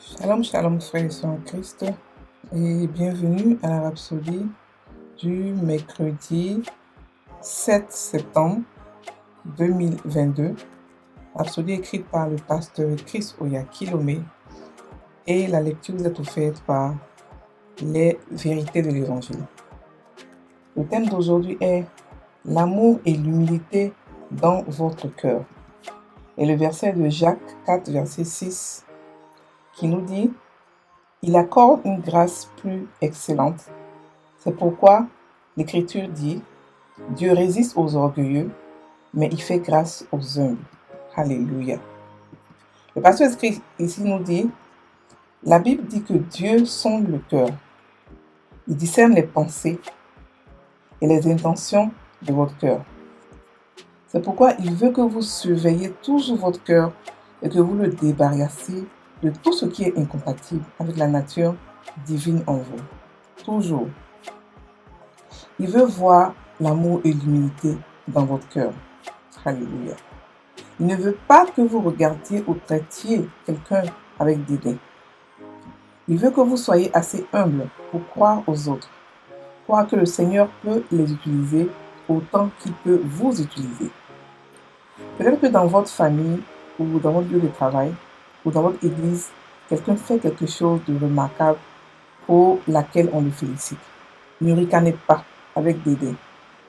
Shalom, shalom, frères et sœurs en Christ, et bienvenue à la Rhapsodie du mercredi 7 septembre 2022. Rhapsodie écrite par le pasteur Chris Oyakhilome, et la lecture vous est offerte par les vérités de l'Évangile. Le thème d'aujourd'hui est l'amour et l'humilité dans votre cœur. Et le verset de Jacques 4, verset 6, qui nous dit: il accorde une grâce plus excellente. C'est pourquoi l'Écriture dit: Dieu résiste aux orgueilleux, mais il fait grâce aux humbles. Alléluia. Le pasteur ici nous dit: la Bible dit que Dieu sonde le cœur. Il discerne les pensées et les intentions de votre cœur. C'est pourquoi il veut que vous surveillez toujours votre cœur et que vous le débarrassiez de tout ce qui est incompatible avec la nature divine en vous. Toujours. Il veut voir l'amour et l'humilité dans votre cœur. Alléluia. Il ne veut pas que vous regardiez ou traitiez quelqu'un avec dédain. Il veut que vous soyez assez humble pour croire aux autres, croire que le Seigneur peut les utiliser autant qu'il peut vous utiliser. Peut-être que dans votre famille, ou dans votre lieu de travail, ou dans votre église, quelqu'un fait quelque chose de remarquable pour laquelle on le félicite. Ne ricanez pas avec dédain.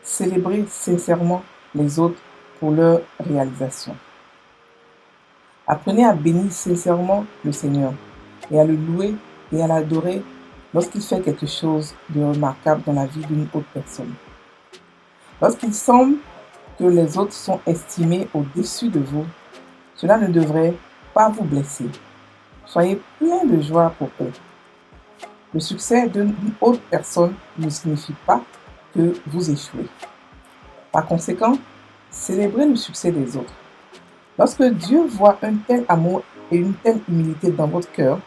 Célébrez sincèrement les autres pour leur réalisation. Apprenez à bénir sincèrement le Seigneur et à le louer et à l'adorer lorsqu'il fait quelque chose de remarquable dans la vie d'une autre personne. Lorsqu'il semble que les autres sont estimés au-dessus de vous, cela ne devrait pas vous blesser. Soyez plein de joie pour eux. Le succès d'une autre personne ne signifie pas que vous échouez. Par conséquent, célébrez le succès des autres. Lorsque Dieu voit un tel amour et une telle humilité dans votre cœur,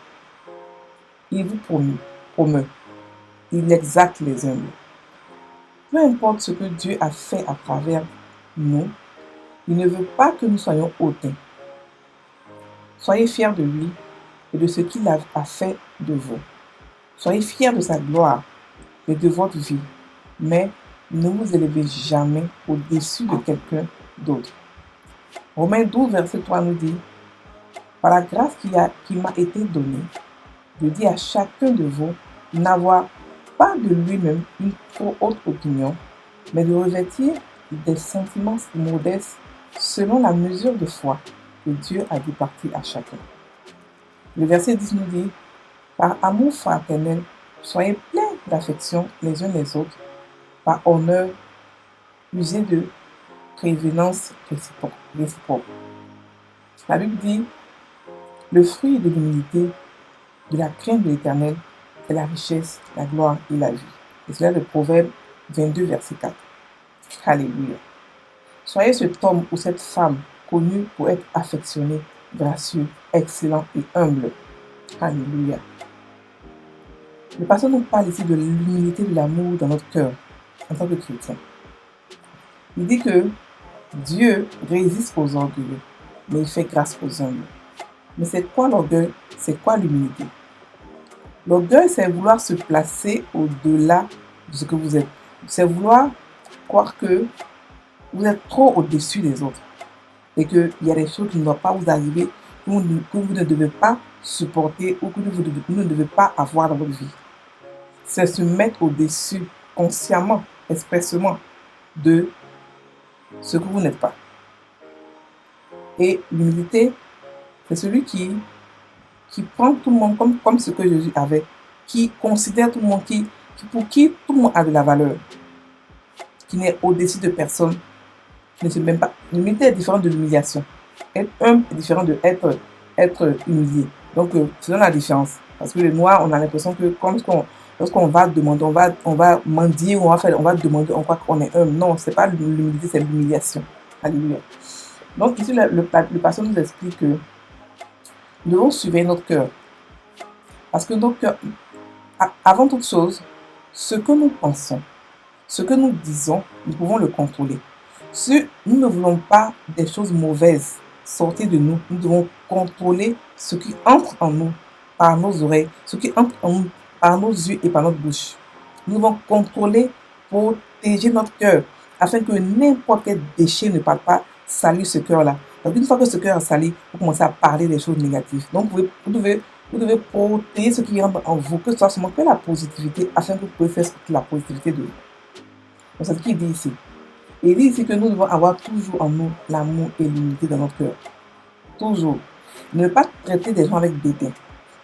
il vous promeut. Il exalte les humbles. Peu importe ce que Dieu a fait à travers nous, il ne veut pas que nous soyons hautains. Soyez fiers de lui et de ce qu'il a fait de vous. Soyez fiers de sa gloire et de votre vie, mais ne vous élevez jamais au-dessus de quelqu'un d'autre. Romains 12, verset 3 nous dit: par la grâce qui m'a été donnée, je dis à chacun de vous n'avoir pas de lui-même une trop haute opinion, mais de revêtir des sentiments modestes selon la mesure de foi que Dieu a départie à chacun. Le verset 10 nous dit: par amour fraternel, soyez pleins d'affection les uns les autres, par honneur, usez de prévenance réciproque. La Bible dit: le fruit de l'humilité, de la crainte de l'Éternel, est la richesse, la gloire et la vie. Et cela est le Proverbe 22, verset 4. Alléluia. Soyez cet homme ou cette femme connu pour être affectionné, gracieux, excellent et humble. Alléluia. Le pasteur nous parle ici de l'humilité de l'amour dans notre cœur en tant que chrétien. Il dit que Dieu résiste aux orgueilleux, mais il fait grâce aux humbles. Mais c'est quoi l'orgueil? C'est quoi l'humilité? L'orgueil, c'est vouloir se placer au-delà de ce que vous êtes. C'est vouloir croire que vous êtes trop au-dessus des autres et qu'il y a des choses qui ne doivent pas vous arriver, que vous ne devez pas supporter ou que vous ne devez pas avoir dans votre vie. C'est se mettre au-dessus consciemment, expressément de ce que vous n'êtes pas. Et l'humilité, c'est celui qui prend tout le monde comme ce que Jésus avait, qui considère tout le monde, pour qui tout le monde a de la valeur, qui n'est au-dessus de personne, qui ne se même pas. L'humilité est différente de l'humiliation. Être humble est différent de être humilié. Donc, c'est là la différence. Parce que les Noirs, on a l'impression que lorsqu'on va demander, on va mendier, on va demander, on croit qu'on est humble. Non, c'est pas l'humilité, c'est l'humiliation. Alléluia. Donc, ici, le pasteur nous explique que nous devons surveiller notre cœur. Parce que notre cœur, avant toute chose, ce que nous pensons, ce que nous disons, nous pouvons le contrôler. Si nous ne voulons pas des choses mauvaises sortir de nous, nous devons contrôler ce qui entre en nous par nos oreilles, ce qui entre en nous par nos yeux et par notre bouche. Nous devons contrôler, protéger notre cœur, afin que n'importe quel déchet ne parle pas salir ce cœur-là. Donc une fois que ce cœur est sali, vous commencez à parler des choses négatives. Donc vous devez protéger ce qui rentre en vous, que ce soit seulement que la positivité, afin que vous puissiez faire la positivité de vous. Donc c'est ce qu'il dit ici. Et il dit ici que nous devons avoir toujours en nous l'amour et l'unité dans notre cœur. Toujours. Ne pas traiter des gens avec dédain.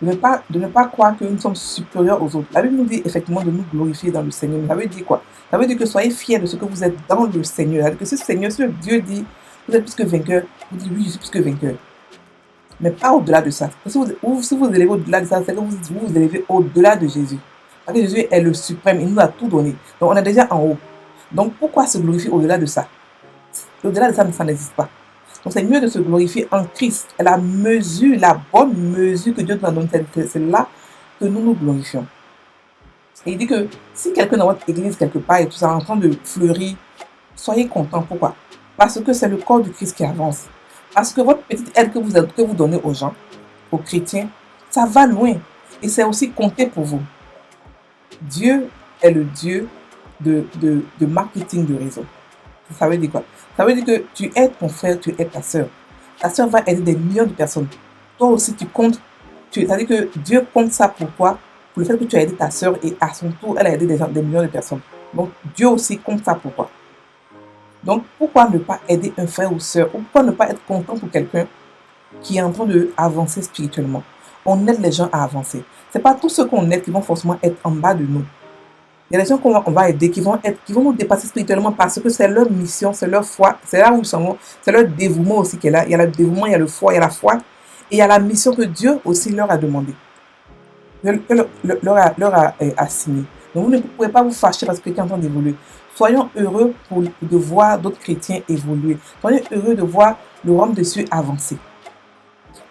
De ne pas croire que nous sommes supérieurs aux autres. La Bible nous dit effectivement de nous glorifier dans le Seigneur. Mais ça veut dire quoi? Ça veut dire que soyez fiers de ce que vous êtes dans le Seigneur. C'est-à-dire que ce Seigneur, si Dieu dit vous êtes plus que vainqueur, vous dites oui, je suis plus que vainqueur. Mais pas au-delà de ça. Si vous élevez au-delà de ça, c'est que vous élevez au-delà de Jésus. Parce que Jésus est le suprême, il nous a tout donné. Donc on est déjà en haut. Donc pourquoi se glorifier au-delà de ça? Au-delà de ça, ça n'existe pas. Donc c'est mieux de se glorifier en Christ. Et la mesure, la bonne mesure que Dieu nous a donnée, c'est là que nous nous glorifions. Et il dit que si quelqu'un dans votre église quelque part et tout ça est en train de fleurir, soyez content. Pourquoi? Parce que c'est le corps du Christ qui avance. Parce que votre petite aide que vous donnez aux gens, aux chrétiens, ça va loin. Et c'est aussi compté pour vous. Dieu est le Dieu de marketing de réseau. Ça veut dire quoi? Ça veut dire que tu aides ton frère, tu aides ta soeur. Ta soeur va aider des millions de personnes. Toi aussi, tu comptes. C'est-à-dire que Dieu compte ça pour toi, pour le fait que tu as aidé ta soeur et à son tour, elle a aidé des millions de personnes. Donc, Dieu aussi compte ça pour toi. Donc, pourquoi ne pas aider un frère ou soeur? Ou pourquoi ne pas être content pour quelqu'un qui est en train d'avancer spirituellement? On aide les gens à avancer. Ce n'est pas tous ceux qu'on aide qui vont forcément être en bas de nous. Il y a des gens qu'on va aider qui vont nous dépasser spirituellement parce que c'est leur mission, c'est leur foi, c'est là où ils sont, c'est leur dévouement aussi qui est là. Il y a le dévouement, il y a le foi, il y a la foi et il y a la mission que Dieu aussi leur a demandé, leur a assigné. Donc vous ne pouvez pas vous fâcher parce que quelqu'un est en train d'évoluer. Soyons heureux de voir d'autres chrétiens évoluer. Soyons heureux de voir le royaume de Dieu avancer.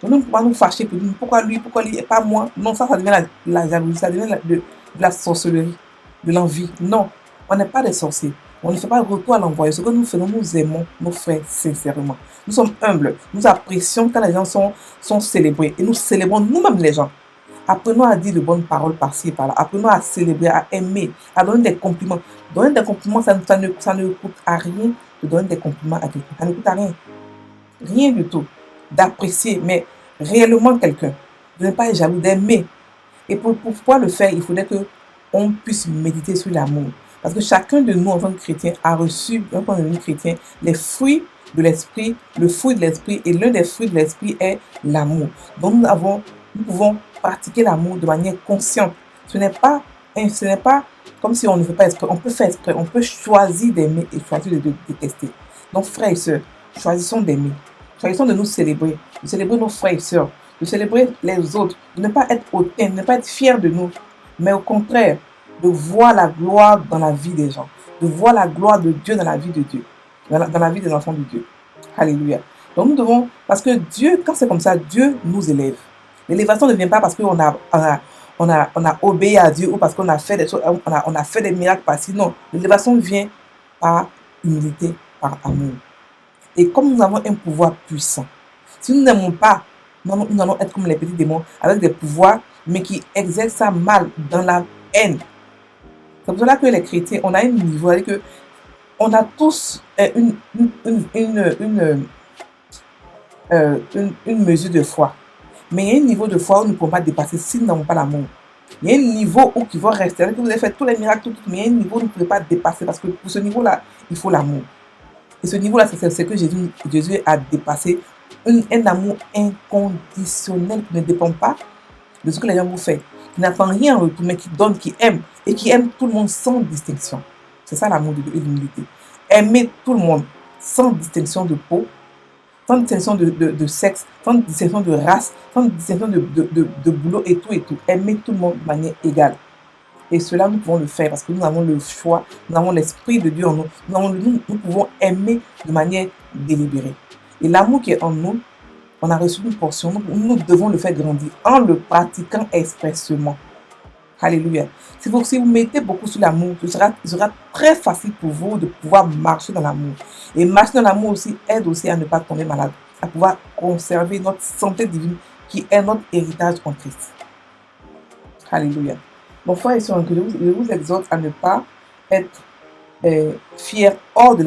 Donc nous ne pouvons pas nous fâcher pour dire pourquoi lui et pas moi. Non, ça devient la jalousie, ça devient de la sorcellerie, de l'envie. Non, on n'est pas des sorciers. On ne fait pas retour à l'envoyé. Ce que nous faisons, nous aimons nos frères sincèrement. Nous sommes humbles. Nous apprécions quand les gens sont célébrés. Et nous célébrons nous-mêmes les gens. Apprenons à dire de bonnes paroles par-ci et par-là. Apprenons à célébrer, à aimer, à donner des compliments. Donner des compliments, ça ne coûte à rien de donner des compliments à quelqu'un. Ça ne coûte à rien. Rien du tout. D'apprécier, mais réellement quelqu'un. De ne pas être jaloux, d'aimer. Et pour pouvoir le faire, il faudrait qu'on puisse méditer sur l'amour. Parce que chacun de nous, en tant que chrétien, a reçu, en tant que chrétien, les fruits de l'esprit, le fruit de l'esprit. Et l'un des fruits de l'esprit est l'amour. Donc nous pouvons pratiquer l'amour de manière consciente. Ce n'est pas comme si on ne fait pas exprès. On peut faire exprès. On peut choisir d'aimer et choisir de détester. Donc, frères et sœurs, choisissons d'aimer. Choisissons de nous célébrer. De célébrer nos frères et sœurs. De célébrer les autres. De ne pas être hautain, de ne pas être fier de nous. Mais au contraire, de voir la gloire dans la vie des gens. De voir la gloire de Dieu dans la vie de Dieu. Dans la vie des enfants de Dieu. Alléluia. Donc nous devons, parce que Dieu, quand c'est comme ça, Dieu nous élève. L'élévation ne vient pas parce qu'on a obéi à Dieu ou parce qu'on a fait des choses, on a fait des miracles par-ci. Non, l'élévation vient par humilité, par amour. Et comme nous avons un pouvoir puissant, si nous n'aimons pas, nous allons être comme les petits démons avec des pouvoirs, mais qui exercent ça mal dans la haine. C'est pour cela que les chrétiens, on a un niveau, c'est-à-dire que on a tous une mesure de foi. Mais il y a un niveau de foi où nous ne pouvons pas dépasser si nous n'avons pas l'amour. Il y a un niveau où qui va rester. Que vous avez fait tous les miracles, mais il y a un niveau où vous ne pouvez pas dépasser parce que pour ce niveau-là, il faut l'amour. Et ce niveau-là, c'est ce que Jésus a dépassé. Un amour inconditionnel qui ne dépend pas de ce que les gens vous font. Qui n'attend rien en retour, mais qui donne, qui aime. Et qui aime tout le monde sans distinction. C'est ça l'amour de Dieu et l'humilité. Aimer tout le monde sans distinction de peau, sans distinction de sexe, sans distinction de race, sans distinction de boulot et tout. Aimer tout le monde de manière égale. Et cela, nous pouvons le faire parce que nous avons le choix, nous avons l'Esprit de Dieu en nous. Nous pouvons aimer de manière délibérée. Et l'amour qui est en nous, on a reçu une portion, nous devons le faire grandir en le pratiquant expressément. Alléluia. Si vous mettez beaucoup sur l'amour, ce sera très facile pour vous de pouvoir marcher dans l'amour. Et marcher dans l'amour aussi aide aussi à ne pas tomber malade, à pouvoir conserver notre santé divine qui est notre héritage en Christ. Alléluia. Mon frère et soeur, je vous exhorte à ne pas être fier hors de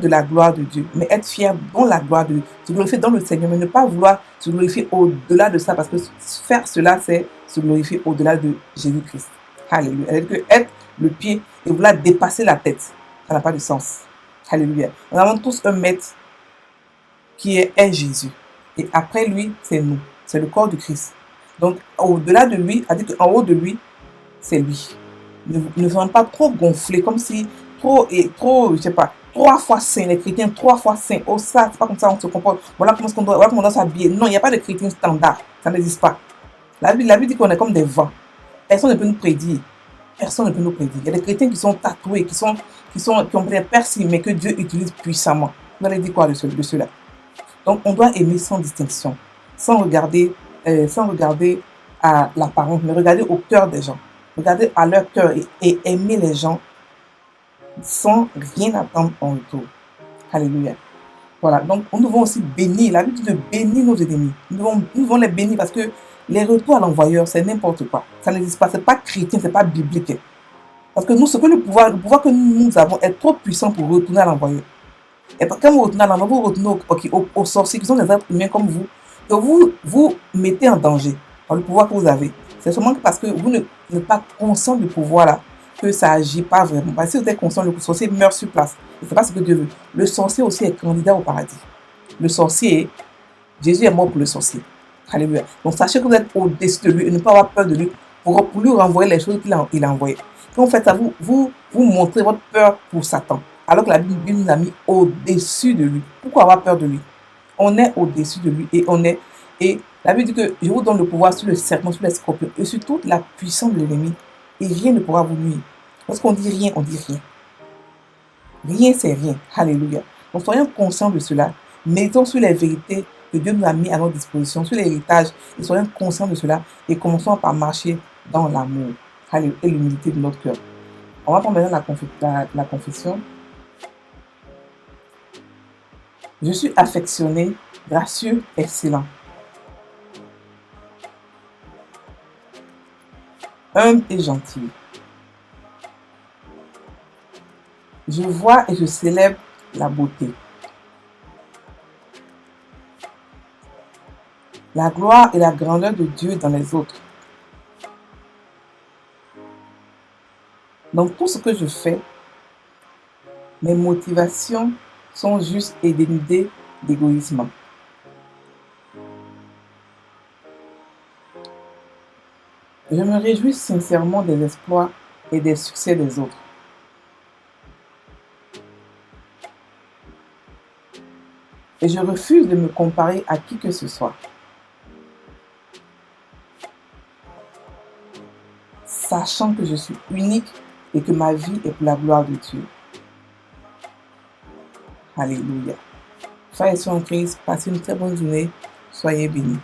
la gloire de Dieu, mais être fier dans la gloire de Dieu, se glorifier dans le Seigneur, mais ne pas vouloir se glorifier au-delà de ça, parce que faire cela, c'est se glorifier au-delà de Jésus-Christ. Alléluia. C'est-à-dire que être le pied et vouloir dépasser la tête, ça n'a pas de sens. Alléluia. Nous avons tous un maître qui est Jésus. Et après lui, c'est nous. C'est le corps de Christ. Donc, au-delà de lui, c'est-à-dire qu'en haut de lui, c'est lui. Ne soyons pas trop gonflés, comme si je sais pas, 3 fois saint, les chrétiens 3 fois saint. Oh, ça, c'est pas comme ça on se comporte. Voilà comment on doit s'habiller. Non, il n'y a pas de chrétien standard. Ça n'existe pas. La Bible dit qu'on est comme des vents. Personne ne peut nous prédire. Personne ne peut nous prédire. Il y a des chrétiens qui sont tatoués, qui ont des piercings, mais que Dieu utilise puissamment. Vous allez dire quoi de cela? Donc, on doit aimer sans distinction, sans regarder à l'apparence, mais regarder au cœur des gens. Regarder à leur cœur et aimer les gens sans rien attendre en retour. Alléluia. Voilà, donc nous devons aussi bénir. La Bible dit de bénir nos ennemis. Nous devons les bénir parce que les retours à l'envoyeur, c'est n'importe quoi. Ça n'existe pas, c'est pas chrétien, c'est pas biblique. Parce que nous, le pouvoir que nous avons est trop puissant pour retourner à l'envoyeur. Et quand vous retournez à l'envoyeur, vous retournez aux sorciers qui sont des êtres humains comme vous, que vous mettez en danger par le pouvoir que vous avez. C'est seulement parce que vous n'êtes pas conscient du pouvoir là que ça agit pas vraiment. Parce que si vous êtes conscient, le sorcier meurt sur place. Et c'est pas ce que Dieu veut. Le sorcier aussi est candidat au paradis. Le sorcier, Jésus est mort pour le sorcier. Alléluia. Donc sachez que vous êtes au-dessus de lui et ne pas avoir peur de lui pour lui renvoyer les choses qu'il a envoyées. Quand vous faites ça, vous montrez votre peur pour Satan. Alors que la Bible nous a mis au-dessus de lui. Pourquoi avoir peur de lui? On est au-dessus de lui et la Bible dit que je vous donne le pouvoir sur le serpent, sur les scorpions et sur toute la puissance de l'ennemi et rien ne pourra vous nuire. Lorsqu'on dit rien, on dit rien. Rien, c'est rien. Alléluia. Donc soyons conscients de cela. Mettons sur les vérités que Dieu nous a mis à notre disposition, sur l'héritage, et soyons conscients de cela et commençons par marcher dans l'amour et l'humilité de notre cœur. On va prendre maintenant la confession. Je suis affectionné, gracieux, excellent. Humble et gentil. Je vois et je célèbre la beauté. La gloire et la grandeur de Dieu dans les autres. Dans tout ce que je fais, mes motivations sont justes et dénudées d'égoïsme. Je me réjouis sincèrement des exploits et des succès des autres. Et je refuse de me comparer à qui que ce soit. Sachant que je suis unique et que ma vie est pour la gloire de Dieu. Alléluia. Frères et sœurs en Christ, passez une très bonne journée. Soyez bénis.